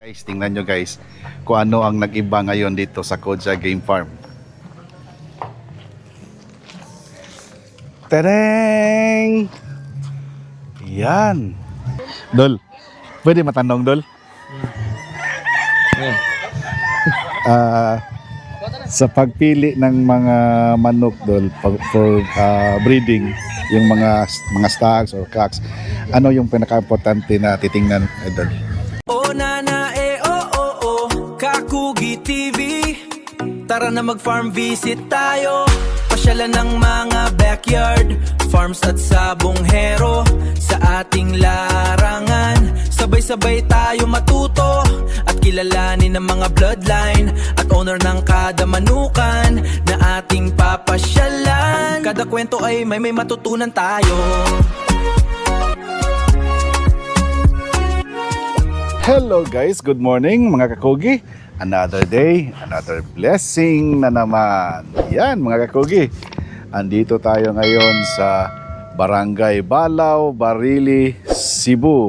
Guys, tingnan nyo guys kung ano ang nag-iba ngayon dito sa Koja Game Farm. Tereng! Yan. Dol, pwede matanong Dol? Sa pagpili ng mga manok Dol for breeding, yung mga stags or cocks, ano yung pinaka-importante na titingnan, Dol? Oh nana Kakugi TV. Tara na mag-farm visit tayo. Pasyalan ng mga backyard farms at sabonghero. Sa ating larangan, sabay-sabay tayo matuto at kilalanin ang mga bloodline at owner ng kada manukan na ating papasyalan. Kada kwento ay may matutunan tayo. Hello guys, good morning mga kakugi. Another day, another blessing na naman. Yan mga kakugi. Andito tayo ngayon sa Barangay Balao, Barili, Cebu.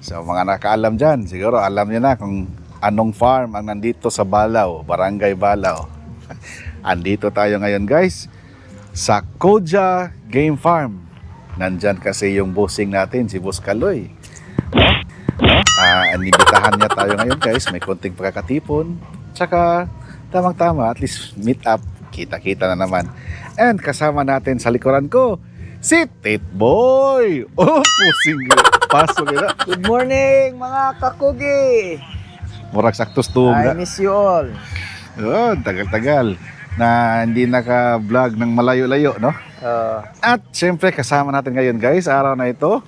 So mga nakaalam dyan, siguro alam niyo na kung anong farm ang nandito sa Balao, Barangay Balao. Andito tayo ngayon guys sa Koja Game Farm. Nandyan kasi yung bossing natin, si Boss Kaloy. Inibitahan niya tayo ngayon guys, may konting pagkakatipon, tsaka tamang-tama, at least meet up, kita-kita na naman. And kasama natin sa likuran ko, si Titboy! Oh, pusing pasok yun. Good morning mga kakugi! Murag saktos tuwag I na. miss you all. Oh, tagal-tagal na hindi naka-vlog ng malayo-layo, no? At syempre kasama natin ngayon guys, araw na ito,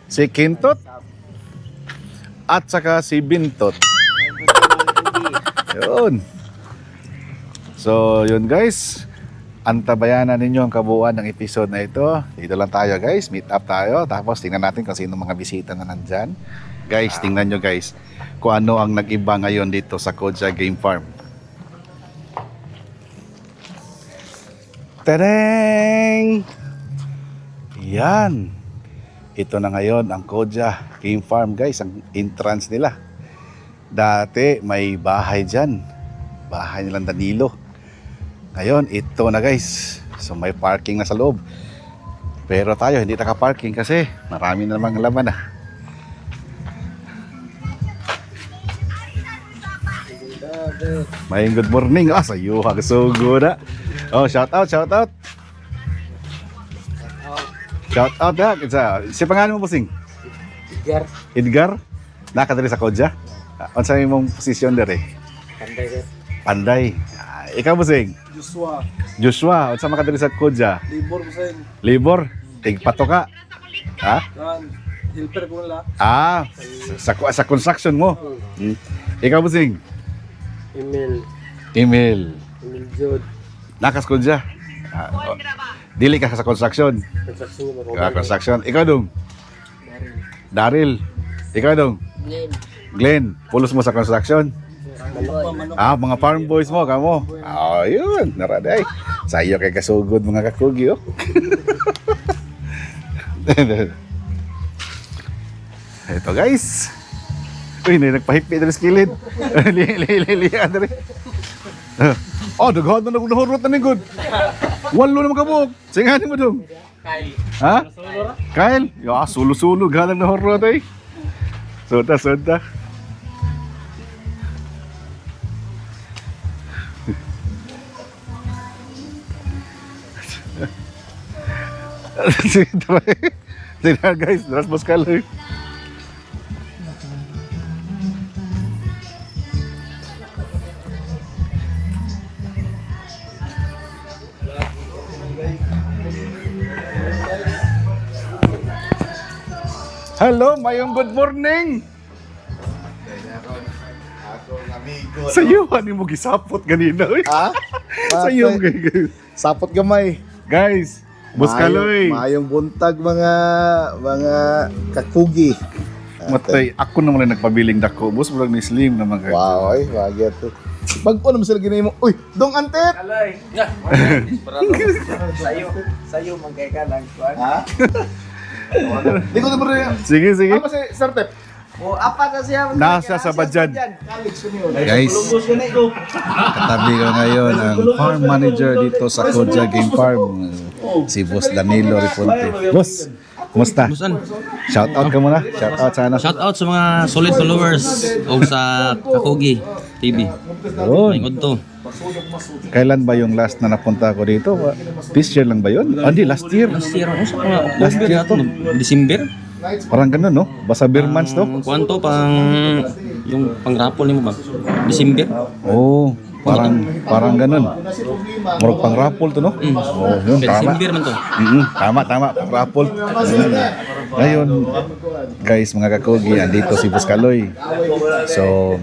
si Kintot at saka si Bintot. Yun. So, yun guys. Antabayanan ninyo ang kabuuan ng episode na ito. Dito lang tayo guys. Meet up tayo. Tapos tingnan natin kung sino mga bisita na nandyan. Guys, tingnan nyo guys kung ano ang nag-iba ngayon dito sa Koja Game Farm. Tereng! Yan. Ito na ngayon ang Koja Game Farm guys, ang entrance nila. Dati may bahay dyan, bahay nilang Danilo. Ngayon ito na guys, so may parking na sa loob. Pero tayo hindi naka-parking kasi marami na namang laman na. May good morning, sayo hagsugo na. Oh, shout out. Shout out ya. Si pangalan mo bossing? Edgar. Edgar? Nakadali sa Koja? Ano imong posisyon dere? Panday sir. Panday. Ikaw bossing? Joshua. Ano makadali sa Koja? Libor ko sa'yo. Libor? Tigpato ka? Ha? Helper ko lang. Sa construction mo? Ikaw bossing? Emil. Emil Jod. Nakas Koja? Dili ka sa construction? Construction. Ikaw dong? Daryl. Ikaw dong? Glenn. Pulos mo sa construction? Mga farm boys mo, kamo? Yun. Naraday. Sayo kay kasugod mga kakugi, oh. Ito guys. Uy, nagpahipi na rin skilid. Lilihan na rin. Daghan na nahurot na ni good. Walo naman kabuk. Singanin mo dong. Kyle. Ha? Kyle? Sulo-sulo. Galang nahurot eh. Sunta. Sige guys, Dras Boskaloy. Hello, mayong good morning. Sayo, ano mo gisapot ganina? Sayo, guys. Sapot gamay. Guys, Boskaloy. Maayong buntag mga kakugi. Matay, ako naman lang nagpabiling dako. Boss, bulag ni Slim naman guys. Wow, ay, bagay to. Pag-o naman sila ginay mo. Uy, dong antet! Alay. Sayo magkay ka lang. Ha? Di ko na ba rin. Sige. Ano si Sir Tep? O, apat na siya. Nasa sa Badyan. Guys, katabi ko ngayon ang farm manager dito sa Kodja Game Farm, si Boss Danilo Riponte. Boss, kumusta? Shout out ka muna. Shout out sana. Shout out sa mga solid followers o sa Kakogi TV. Yun. Tingod to. Kailan ba yung last na napunta ko dito? This year lang ba yun? Ah, hindi, last year. Last year ako sa mga Last year to. December. Parang ganun, no? Basta beer months to. Kwanto pang yung pangrapol ni mo ba? December. Oh, parang ganun. Murag pang raffle to, no? Oh, yun, tama. December man to. Tama. Pang raffle. Ngayon, guys, mga kakogi, andito si Boss Kaloy. So,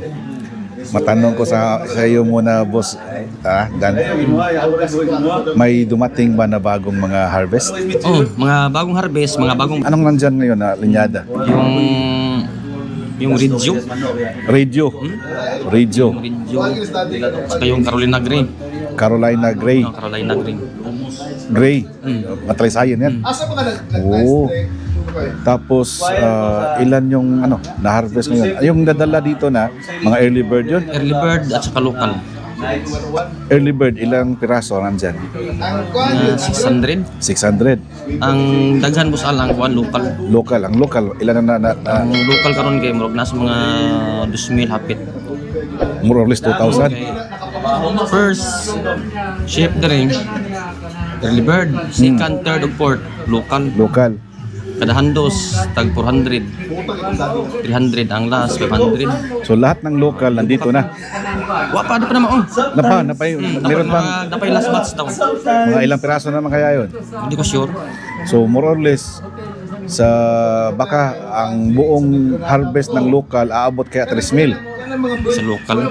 matanong ko sa iyo muna, boss, may dumating ba na bagong mga harvest? Oh, mga bagong harvest, mga bagong Anong nandyan ngayon na linyada? yung radio, Radio. saka yung Carolina Grey. Carolina Gray. Oh, Carolina Grey. Gray. Matraysayan yan. Oo. Tapos, ilan yung na-harvest ngayon? Yung dadala dito na, mga early bird yun? Early bird at saka local. Early bird, ilang piraso nandyan? 600. 600. Ang daghan bus alang kuan local. Local. Ang local, ilan na Ang local karon kay murag nasa mga 2,000 hapit. more or less 2,000? Okay. First ship diri early bird, second, third ug fourth local. Local. Kada handos tag 400. 300 ang last 500. So lahat ng local nandito na. Wa pa pa naman. Napay. Meron bang Napay last batch daw. mga ilang piraso naman kaya yun? Hindi ko sure. So more or less sa baka ang buong harvest ng local aabot kaya 3,000. Sa local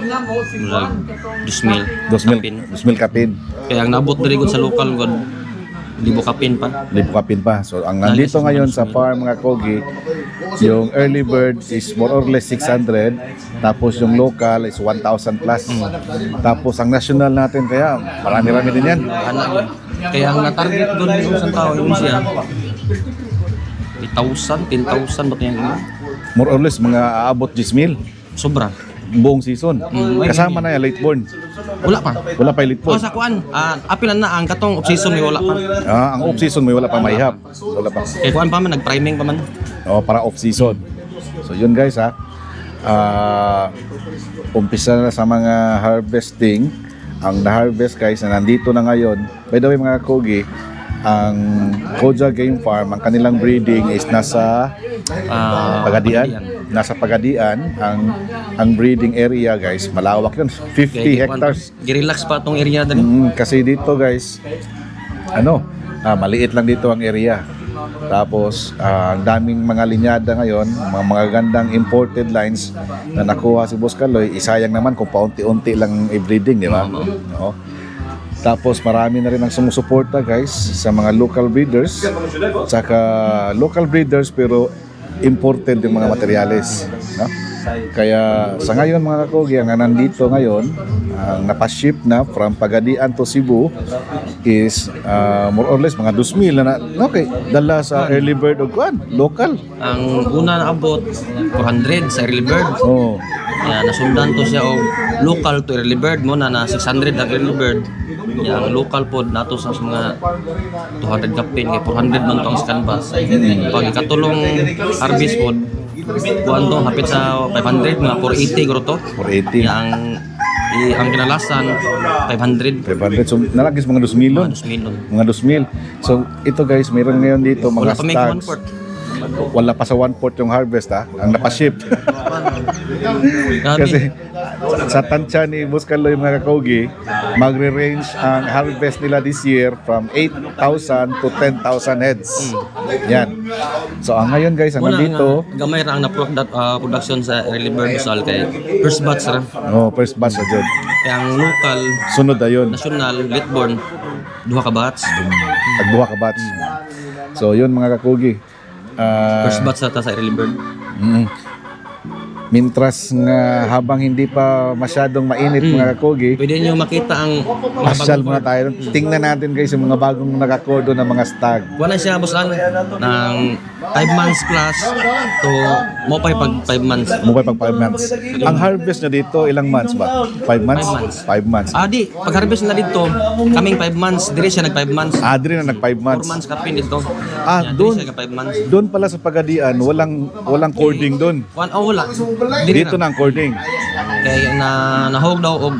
murag 2,000. 2,000 kapin. Kaya ang nabot diri gud sa local gud libo kapin pa. Libo kapin pa. So ang nandito ngayon sa farm mga kogi, yung early bird is more or less 600, tapos yung local is 1,000 plus. Tapos ang national natin kaya marami-rami din yan. Ana yun. Kaya ang na-target doon yung isang tao yun siya 8,000, 10,000 ba ito yan? More or less mga aabot 10,000 Sobra. buong season. Kasama na yan late born. Wala pa. Wala pa yung late O born. sa kuan, apilan na ang katong off-season may wala pa. Ang off season may wala pa maihap. Wala pa. Kaya kuan pa man, nag-priming pa man. Para off season. So yun guys umpisa na sa mga harvesting. Ang na-harvest guys na nandito na ngayon. By the way mga kogi, ang Kodja Game Farm, ang kanilang breeding is nasa Pagadian. Nasa Pagadian ang breeding area guys, malawak yun, 50 hectares. Girelax pa tong area din. Kasi dito guys, maliit lang dito ang area. Tapos ang daming mga linyada ngayon, mga gandang imported lines na nakuha si Boss Kaloy. Isayang naman kung paunti-unti lang i-breeding, di ba? Oo. Tapos marami na rin ang sumusuporta guys sa mga local breeders. Saka local breeders pero imported yung mga materyales, no? Kaya sa ngayon mga kakogi, ang nandito ngayon, ang napaship na from Pagadian to Cebu is more or less mga 2,000 na okay, dala sa early bird o kuan, local. Ang una na abot 400 sa early bird. Oh. Yan, nasundan to siya og local to early bird mo na 600 ang early bird. Yang local pod nato sa mga 200 kapin kay 400 man to ang canvas. Pag ikatulong harvest pod kuan to hapit sa 500 mga 480 guro to. 480. Yang ang kinalasan 500. 500. So nalagis mga 2,000. 2,000. Mga 2,000. So ito guys, mayroon ngayon dito mga Wala pa may stags. 1/4. Wala pa sa 1/4 yung harvest ang napaship. Grabe. Kasi sa tansya ni Boss Kaloy mga kakogi, magre-range ang harvest nila this year from 8,000 to 10,000 heads. Yan. So ang ngayon guys, ang Wala nandito, nga, gamay ra ang production sa early bird usal kay first batch ra. first batch na dyan. Kaya ang local, Sunod na yun. national, late born, duha ka batch. Tagbuha ka batch. So yun mga kakogi. First batch sa early bird. Mintras nga habang hindi pa masyadong mainit mga kakogi, Pwede nyo makita ang mga pasyal bagong muna tayo. Tingnan natin guys yung mga bagong nakakodo na mga stag. Wala siya boss ng 5 months plus to mo pa pag 5 months. Mukha pag 5 months. Ang harvest nyo dito, ilang months ba? 5 months? 5 months. Di pag-harvest na dito, kaming 5 months, diri siya nag 5 months. Diri na nag 5 4 months. months kapin dito. Ah, Yan, doon. diri siya nag 5 months. Doon pala sa Pagadian, walang cording doon. Wala. Diri Dito na ang cording. Kaya nahog daw og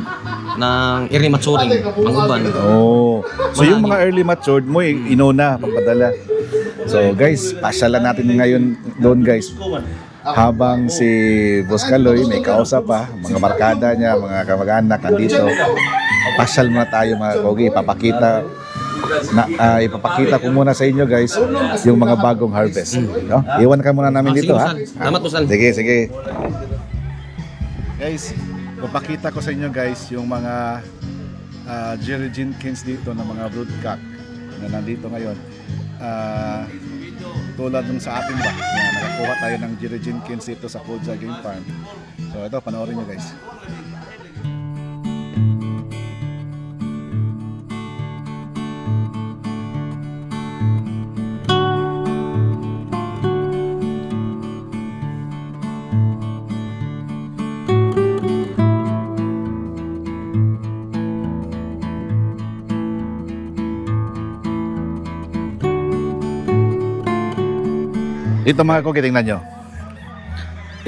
ng early maturing ang uban. Oh. So yung mga early matured mo, inuna, papadala. So guys, pasyalan natin ngayon doon guys. Habang si Boss Kaloy may kausap pa, mga barkada niya, mga kamag-anak nandito. Pasyal muna tayo mga kogi, ipapakita ko muna sa inyo guys yung mga bagong harvest. No? Iwan ka muna namin dito ha. Salamat Usan. Sige. Guys, papakita ko sa inyo guys yung mga Jerry Jenkins dito na mga broodcock na nandito ngayon. Tulad nung sa ating ba, nakakuha tayo ng Jerry Jenkins dito sa Kodja Game Farm. So ito, panoorin nyo guys. Ito mga kogi, tingnan nyo.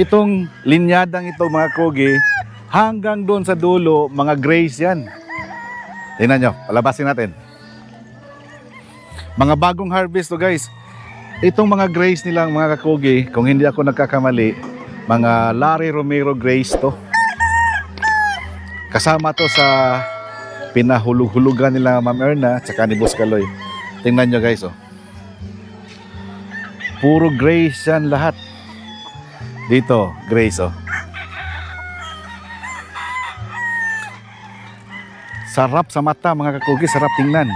Itong linyadang ito mga kogi, hanggang doon sa dulo, mga grays yan. Tingnan nyo, palabasin natin. Mga bagong harvest to guys. Itong mga grays nilang mga kakogi, kung hindi ako nagkakamali, mga Larry Romero grays to. Kasama to sa pinahulug-hulugan nila Ma'am Erna at saka ni Boss Kaloy. Tingnan nyo guys oh. Puro grays yan lahat. Dito, grays oh. Sarap sa mata mga kakugi, sarap tingnan.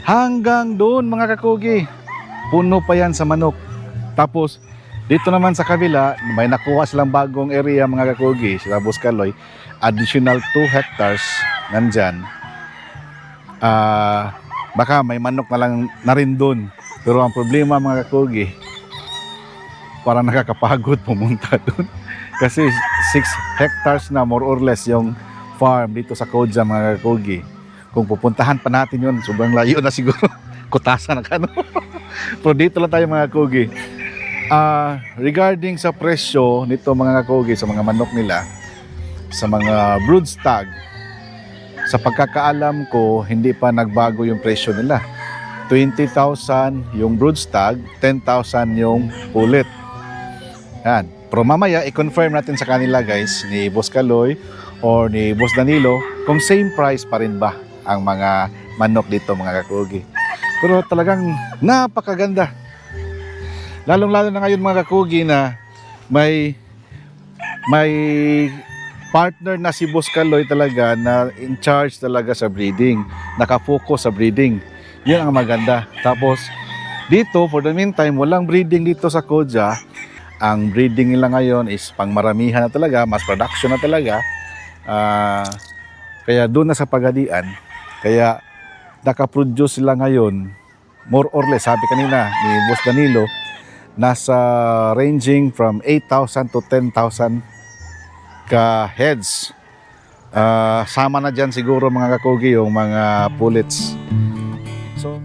Hanggang doon mga kakugi, puno pa yan sa manok. Tapos, dito naman sa kabila, may nakuha silang bagong area mga kakugi, sila Boss Kaloy, additional 2 hectares nandyan. Baka may manok na lang na rin doon. Pero ang problema mga kakugi, parang nakakapagod pumunta doon. Kasi 6 hectares na more or less yung farm dito sa Kodja mga kakugi. Kung pupuntahan pa natin yun, sobrang layo na siguro. Kutasan na kano. Pero dito lang tayo mga kakugi. Regarding sa presyo nito mga kakugi, sa mga manok nila, sa mga brood stag, sa pagkakaalam ko, hindi pa nagbago yung presyo nila. 20,000 yung brood stag, 10,000 yung pulit. Yan. Pero mamaya, i-confirm natin sa kanila guys, ni Boss Kaloy or ni Boss Danilo, kung same price pa rin ba ang mga manok dito mga kakugi. Pero talagang napakaganda. Lalong-lalo na ngayon mga kakugi na may partner na si Boss Kaloy talaga na in charge talaga sa breeding. Nakafocus sa breeding. Yan ang maganda. Tapos, dito, for the meantime, walang breeding dito sa Kodja. Ang breeding nila ngayon is pangmaramihan na talaga, mass production na talaga. Kaya doon na sa Pagadian. Kaya, nakaproduce sila ngayon, more or less, sabi kanina ni Boss Danilo, nasa ranging from 8,000 to 10,000 ka heads. Sama na dyan siguro mga kakugi yung mga pullets. So,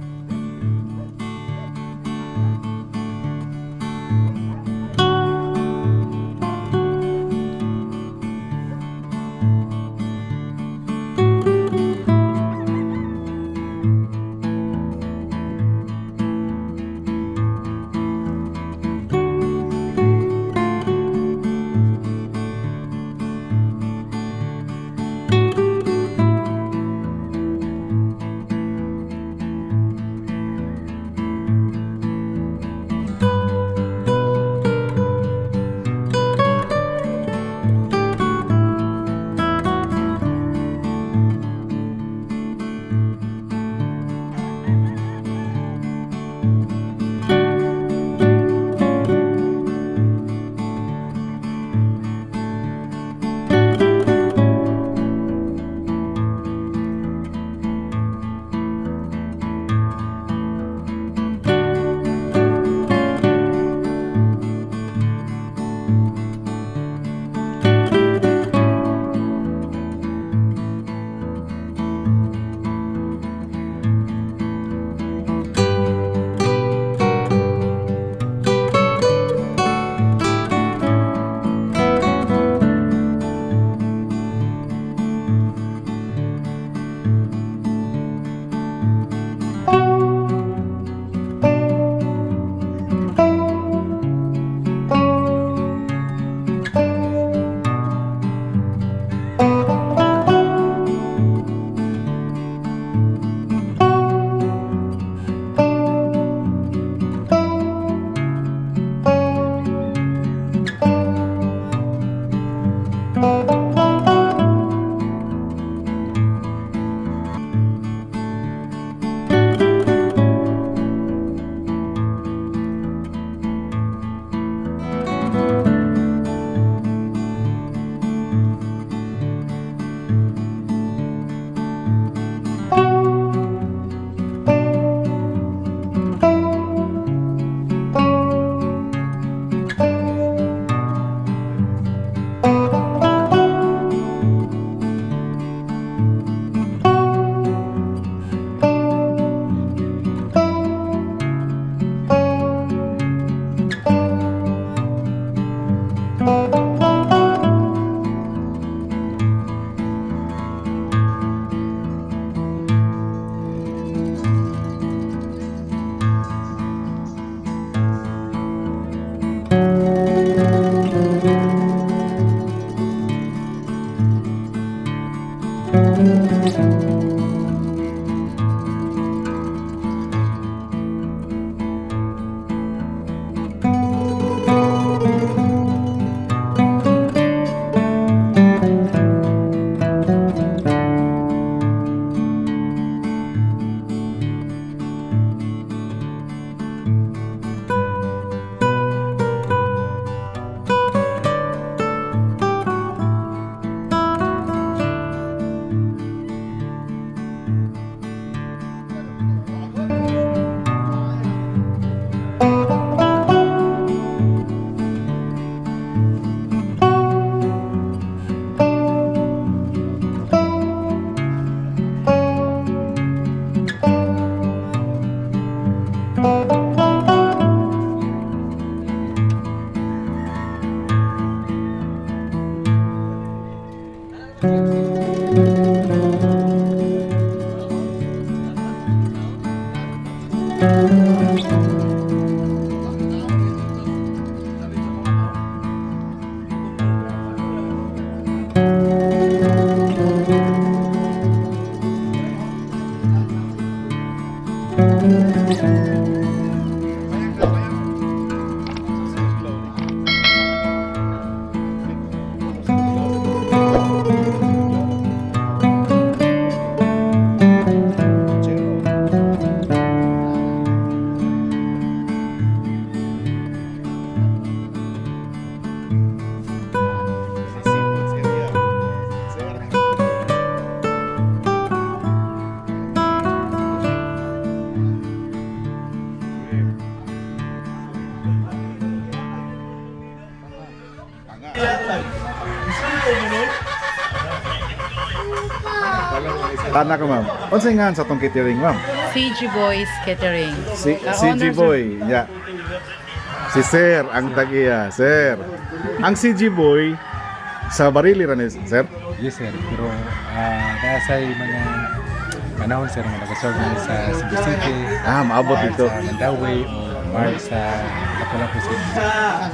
Tana ka, ma'am. Unsa nga sa tong catering, ma'am? CG Boys Catering. Si CG Owner, Boy, yeah. Si Sir ang tagiya, Sir. Ang CG Boy sa Barili ra ni Sir. Yes sir, pero nasa mga panahon sir nga nag-serve na sa Cebu City, Maabot dito. sa Mandaue o Mar sa Lapu-Lapu City.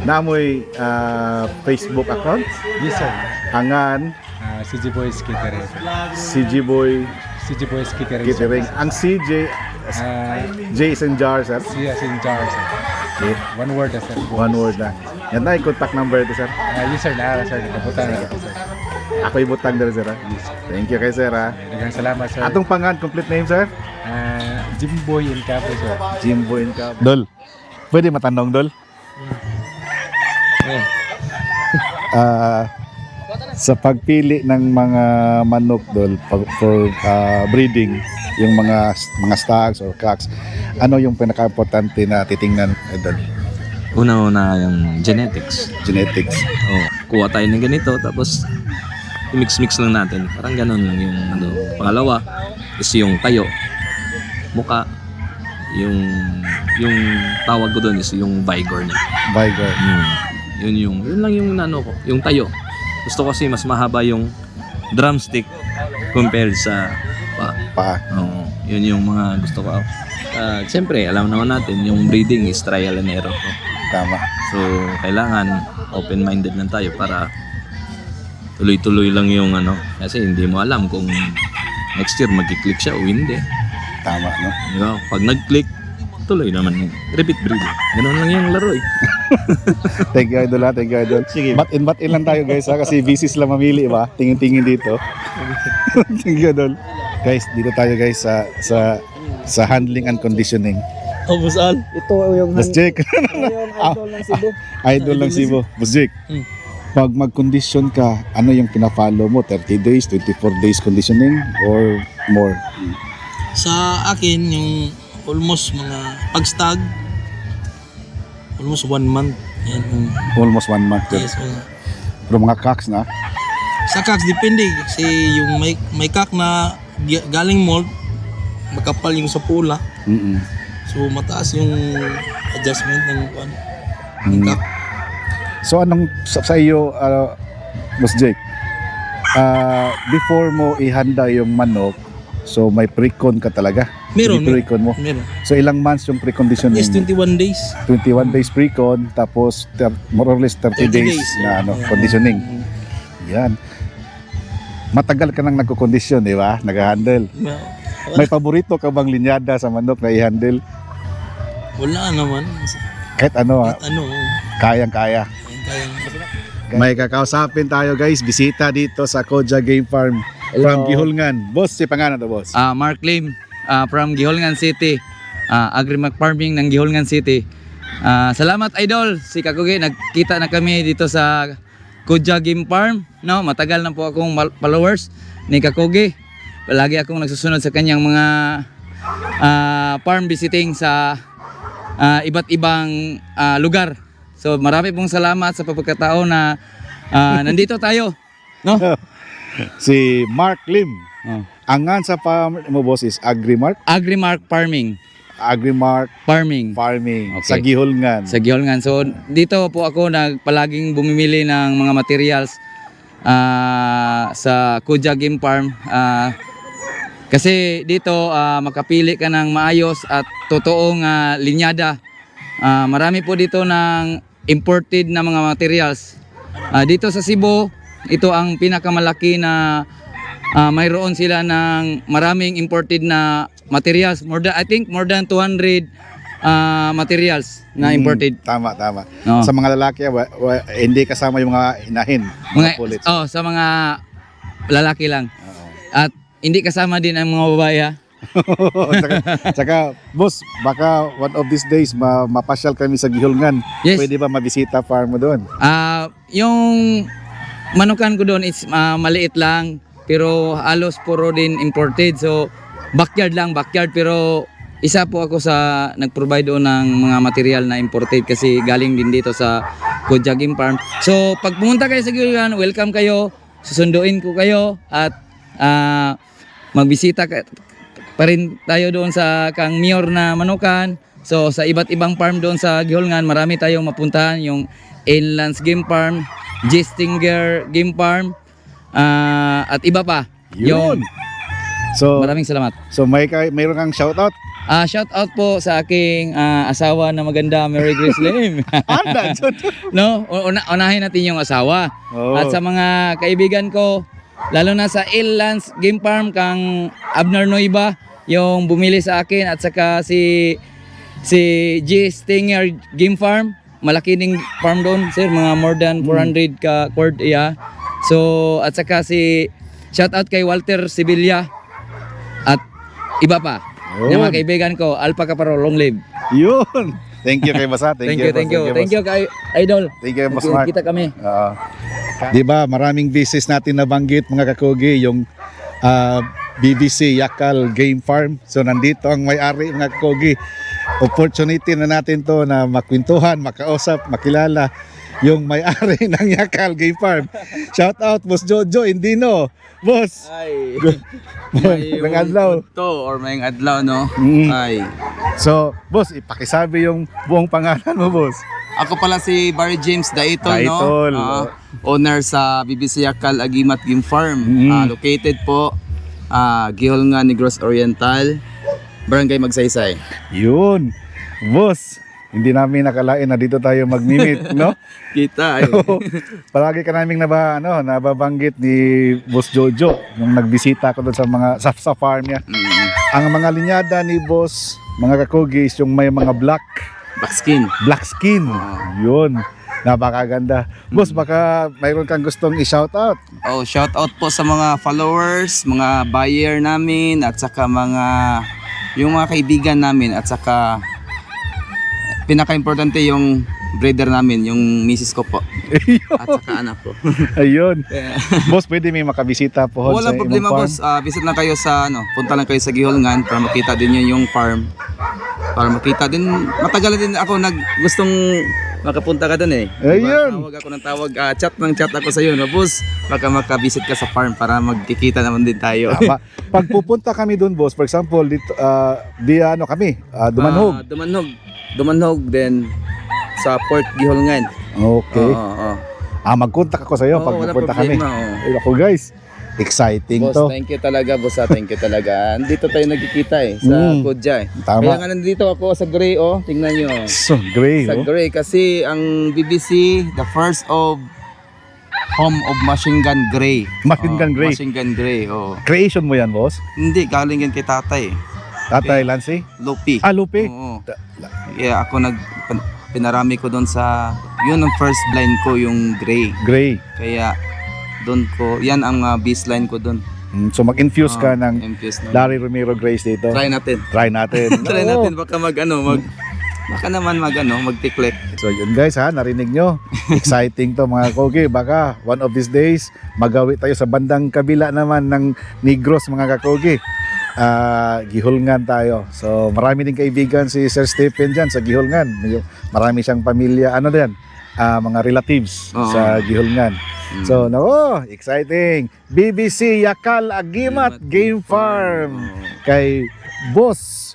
Namoy Facebook account. Yes sir, Angan CG Boys Catering. CG Boy CG Boys Catering. Catering. Ang CJ Jason Jar, Sir. Siya si Jar sir. Okay. One word sir. One word na. Yan na yung contact number ito, Sir. Yes sir, na sir, nakabutan na ito sir. Ako ibutang dito, Sir. Thank you kay Sir. Daghang salamat sir. Atong pangan, complete name, Sir? Jimboy in Capo sir. Jimbo and Cap. Dol, pwede matanong, Dol? Sa pagpili ng mga manok, Dol, for breeding, yung mga stags or cocks, ano yung pinaka-importante na titingnan, Dol? Una-una yung genetics. Genetics. Oh, kuha tayo ng ganito tapos i-mix-mix lang natin. Parang ganun lang yung ano. Pangalawa is yung tayo. Mukha. Yung tawag ko doon is yung vigor niya. Vigor. Yun lang yung ano ko, yung tayo. Gusto ko kasi mas mahaba yung drumstick compared sa Pa. Oo, yun yung mga gusto ko. Siyempre, alam naman natin, yung breeding is trial and error. Tama. So, kailangan open-minded lang tayo para tuloy-tuloy lang yung ano. Kasi hindi mo alam kung next year mag-click siya o hindi. Tama, no? Diba? Pag nag-click, tuloy naman. Repeat breeding. Ganun lang yung laro eh. Thank you, Idol, ha? Thank you, Idol. Sige. Bat in lang tayo, guys, ha? Kasi VCs lang mamili, ba? Tingin-tingin dito. Thank you, Idol. Guys, dito tayo, guys, sa handling and conditioning. Busal. Ito yung Boss Jake. idol ng Cebu. Idol ng Cebu. Boss Jake, pag mag-condition ka, ano yung pina-follow mo? 30 days, 24 days conditioning, or more? Sa akin, yung almost mga pag-stag, almost 1 month. Yan, Almost 1 month. yes, Pero mga cocks na, sa cocks, depende. Kasi yung may cock na galing mold, makapal yung sa pula. So, mataas yung adjustment ng cock. So anong sa iyo, Boss Jake, before mo ihanda yung manok, so may pre-con ka talaga? Meron. Pre-con mo? Meron. So ilang months yung pre-conditioning? Yes, 21 days. 21 days pre-con, tapos more or less 30 days, 30 days. na conditioning. Yan. Matagal ka nang nagko-condition, di ba? Nag-handle. May paborito ka bang linyada sa manok na i-handle? Wala naman. Kahit ano, Ano, kayang-kaya. kaya May kakausapin tayo, guys. Bisita dito sa Koja Game Farm from Gihulngan. Boss, si pangalan to, boss? Mark Lim from Gihulngan City. Agri-Mac Farming ng Gihulngan City. Salamat idol, si Kakugi. Nagkita na kami dito sa Koja Game Farm. No, matagal na po akong followers ni Kakugi. Palagi akong nagsusunod sa kanyang mga farm visiting sa iba't ibang lugar. So marami pong salamat sa pagkakataon na nandito tayo. No? Si Mark Lim. Oh. Angan sa farm mo, boss, is Agri-Mark? Agri-Mark Farming. Agrimark Farming Farming Okay. sa Gihulngan. sa Gihulngan. So dito po ako nagpalaging bumimili ng mga materials sa Kuja Game Farm. Kasi dito makapili ka ng maayos at totoong linyada. Marami po dito ng imported na mga materials. Dito sa Cebu, ito ang pinakamalaki na mayroon sila ng maraming imported na materials. I think more than 200 materials na imported. Tama. No. Sa mga lalaki, hindi kasama yung mga inahin. Mga pullets. Sa mga lalaki lang. At hindi kasama din ang mga babae. Saka, boss, baka one of these days mapasyal kami sa Gihulngan. Yes. Pwede ba mabisita farm mo doon? Yung manukan ko doon is maliit lang pero halos puro din imported. So backyard pero isa po ako sa nag-provide doon ng mga material na imported kasi galing din dito sa Kuja Game Farm. So pag pumunta kayo sa Gihulngan, welcome kayo. Susunduin ko kayo at magbisita pa rin tayo doon sa Kang Mior na Manukan. So sa iba't ibang farm doon sa Gihulngan, marami tayong mapuntahan, yung Inlands Game Farm, Gistinger Game Farm, at iba pa. Yun. So, Maraming salamat. so mayroon kang shoutout? Shout out po sa aking asawa na maganda, Mary Grace Lim. Anda, Jun. No, unahin natin yung asawa. Oo. At sa mga kaibigan ko, lalo na sa Inlands Game Farm kang Abner Noiba, yung bumili sa akin, at saka si G Stinger Game Farm, malaki ding farm doon, sir, mga more than 400 ka cord iya. So at saka shout out kay Walter Sibilia at iba pa. Yung mga kaibigan ko, Alpha Caparo, long live. Yun. Thank you kay Basa. Thank you kay Idol. Thank you, Boss Mark. Kita kami. Di ba, maraming business natin nabanggit mga kakugi, yung BBC Yakal Game Farm. So nandito ang may-ari mga kakugi. Opportunity na natin to na makwentuhan, makausap, makilala yung may-ari ng Yakal Game Farm. Shout out Boss Jojo Indino. Boss. Ay. Magandang adlaw. Or may adlaw, no? Mm. Ay. So, boss, ipakisabi yung buong pangalan mo, boss. Ako pala si Barry James Daitol, Daitol. no? Owner sa BBC Yakal Agimat Game Farm. Located po Gihulngan, Negros Oriental, Barangay Magsaysay. Yun. Boss, hindi namin nakalain na dito tayo mag-meet, no? Kita ay. Palagi ka naming nababanggit ni Boss Jojo nung nagbisita ko doon sa farm niya. Ang mga linyada ni Boss, mga kakugi, is yung may mga black skin. Yun. Napakaganda. Boss, baka mayroon kang gustong i-shoutout. Oh, shout out po sa mga followers, mga buyer namin, at saka yung mga kaibigan namin, at saka pinaka-importante yung breeder namin, yung misis ko po. At saka anak ko. Ayun. Boss, pwede may makabisita po sa Walang imong problema, farm? boss. Visit lang kayo sa punta lang kayo sa Gihulngan para makita din yung farm. Para makita din, matagal din ako gustong makapunta ka doon eh. Ayun. Tawag ako ng tawag, chat ako sa iyo, no, boss. Baka makabisit ka sa farm para magkikita naman din tayo. Pag pupunta kami doon, boss, for example, dito, kami, Dumanhog. Dumanhog din sa Port Gihulngan. Okay. Oo. Mag-contact ako sa iyo pag Wala pupunta kami. problema, oo. Ay, ako guys, exciting Boss, to. thank you talaga, boss. Thank you talaga. Andito tayo nagkikita sa Kodja eh. Tama. Kaya nga nandito ako sa Gray, tingnan nyo. So, great. Sa Gray kasi ang BBC, the first of home of Machine Gun Gray. Machine Gun Gray. Machine Gun Gray, Creation mo yan, boss? Hindi, galing yan kay tatay. Tatay Lancy? Lupi. Lupi. Oo. Yeah, ako pinarami ko doon yun ang first blind ko, yung Gray. Gray. Kaya doon yan ang baseline ko doon. So mag-infuse ka ng Infuse na. Larry Romero Grace dito. Try natin. Try natin. Try Oo. natin baka baka naman magtiklik. So yun guys ha, narinig nyo. Exciting to mga kakogi. Baka one of these days, magawi tayo sa bandang kabila naman ng Negros mga kakogi. Gihulngan tayo. So marami din kaibigan si Sir Stephen dyan sa Gihulngan. Marami siyang pamilya, mga relatives sa Gihulngan. So, exciting. BBC Yakal Agimat Game Farm. Kay Boss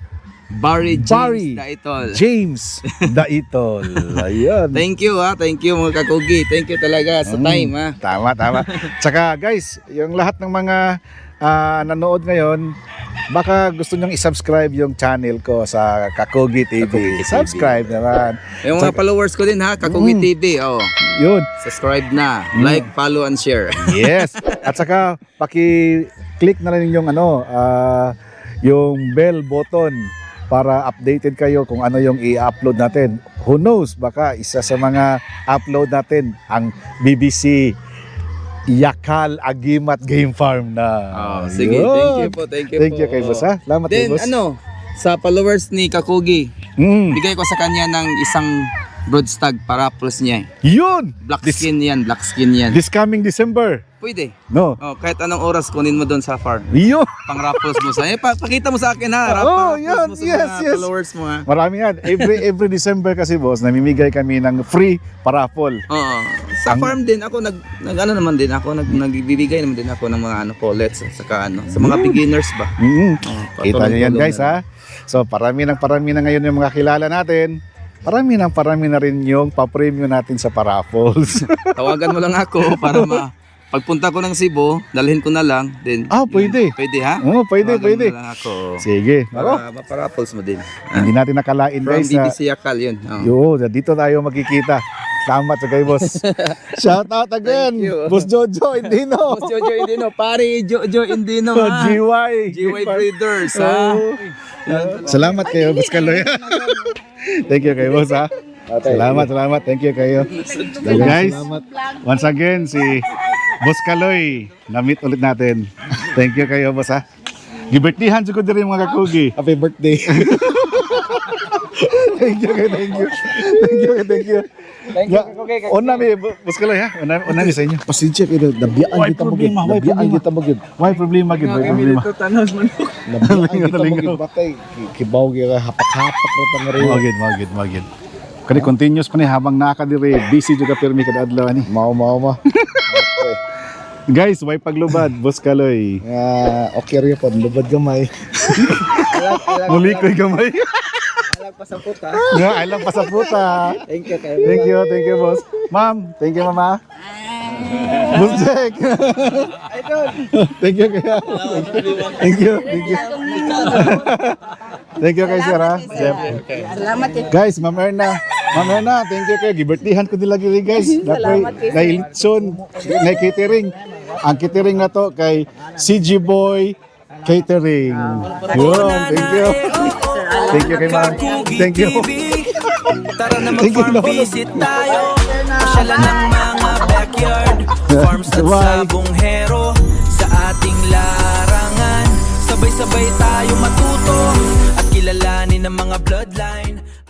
Barry James Barry Daitol. James Daitol. Ayun. Thank you mga kakugi. Thank you talaga sa time ha. Tama. Tsaka guys, yung lahat ng mga nanood ngayon, baka gusto nyong i-subscribe yung channel ko sa Kakugi TV. Kakugi TV. Subscribe naman. Yung mga followers ko din ha, Kakugi TV. Oh, Yun. subscribe na. Like, follow and share. Yes. At saka paki-click na rin yung yung bell button para updated kayo kung ano yung i-upload natin. Who knows, baka isa sa mga upload natin ang BBC Yakal Agimat Game Farm na. Sige, Yun. thank you po. Thank you kay boss ha. Salamat kay Then boss. sa followers ni Kakugi, bigay ko sa kanya ng isang broadstag para plus niya. Yun. Black skin yan. This coming December. Pwede. No. Oh, kahit anong oras kunin mo doon sa farm. Yun. Pang raffles mo sa. Pakita mo sa akin ha. Oh, Raffles yan. mo sa Yes, mga yes. followers mo ha. Marami yan. Every December kasi boss, namimigay kami ng free paraffol. Oo. Sa farm din ako nagbibigay naman din ako ng mga pullets saka sa mga beginners ba. Kita nyo yan patulong-tulong guys na. ha. So parami na ngayon yung mga kilala natin. Parami na rin yung pa-premium natin sa paraffles. Tawagan mo lang ako para pagpunta ko ng Cebu, dalhin ko na lang then. Pwede. Pwede ha? Oo, pwede. Tawagan mo lang ako. Sige. Para maparaffles mo din. Hindi natin nakalain From guys na BBC Yakal yun. Oh. dito tayo magkikita. Salamat sa kay boss. Shout out again. Thank you. Boss Jojo Indino. Boss Jojo Indino, pare Jojo Indino ha. GY. Breeders ha. Salamat kayo, Boss Kaloy. Thank you kay boss ha. Salamat. Thank you kayo. Guys, once again si Boss Kaloy, na-meet ulit natin. Thank you kayo boss ha. Gibertihan siguro din mga kakugi. Happy birthday. Thank you. Una mi Boss Kaloy ha. Una mi sa inyo. Pasensya kayo, nabiyaan kita mo gid. Nabiyaan kita mo gid. Why problema gid? Nabiyaan kita mo gid. Batay, kibaw kaya hapak-hapak ra ta nga rin. Magid. Kani continuous pa ni habang nakadiri busy juga pirmi kada adlaw ni. Mao. Guys, why paglubad Boss Kaloy? Okay rin po, lubad gamay. Muli ko'y gamay. Alag pa sa puta. Nga, I lang pa sa puta. Thank you kayo. Thank you, boss. Ma'am, thank you, mama. Boss Jack. Thank you, kaya. Thank you. Thank you kay sir, ha. Salamat Guys, Ma'am Erna, thank you kayo. Gibertihan ko nila gili, guys. Dahil litson, na catering. Ang catering na to kay CG Boy Catering. Yun, thank you. Thank you kay ma'am. Thank you. Tara na mag-farm visit tayo. Pasyalan ng mga backyard farms at sabonghero. Sa ating larangan, sabay-sabay tayo matuto at kilalanin ang mga bloodline.